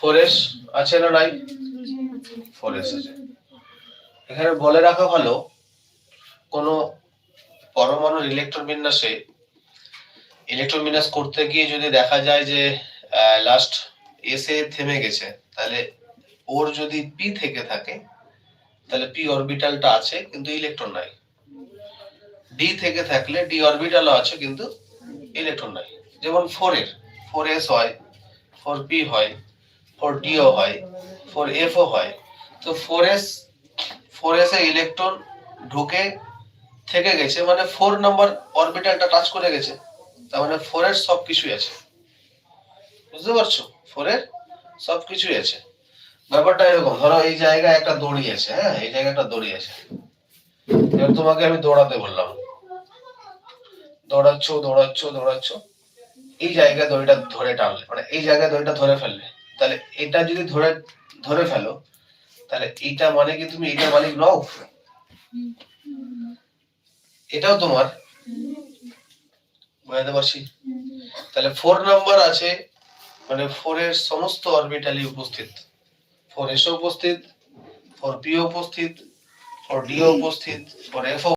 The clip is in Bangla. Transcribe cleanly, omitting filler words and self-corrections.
4s আছে না নাই? 4s আছে। এখানে বলে রাখা ভালো, কোন পরমাণুর ইলেকট্রন বিন্যাস করতে গিয়ে যদি দেখা যায় যে লাস্ট এস এ থেমে গেছে, তাহলে ওর যদি পি থেকে থাকে তাহলে পি অরবিটালটা আছে কিন্তু ইলেকট্রন নাই। ডি থেকে থাকলে ডি অরবিটালও আছে কিন্তু ইলেকট্রন নাই। যেমন 4s হয়, 4p হয়, 4d ও হয়, 4f ও হয়। তো 4s এ ইলেকট্রন ঢুকে থেকে গেছে, মানে 4 নাম্বার অরবিটালটা টাচ করে গেছে, তার মানে 4 এর সবকিছুই আছে। বুঝতে পারছো? 4 এর সবকিছুই আছে। ব্যাপারটা এরকম, ধরো এই জায়গায় একটা দড়ি আছে, হ্যাঁ, এই জায়গায় একটা দড়ি আছে। এবার তোমাকে আমি দৌড়াতে বললাম, দৌড়াচ্ছ, এই জায়গায় দড়িটা ধরে টানলে, মানে এই জায়গায় দড়িটা ধরে ফেললে, তাহলে এটা যদি ধরে ফেলো, তাহলে এইটা মানে কি তুমি এটা মালিক নও? এটাও তোমার। বুঝতে পারছি? তাহলে 4 নাম্বার আছে, মানে 4 এর সমস্ত অরবিটালই উপস্থিত। 4s ও উপস্থিত, 4p ও উপস্থিত, 4d ও উপস্থিত, 4f ও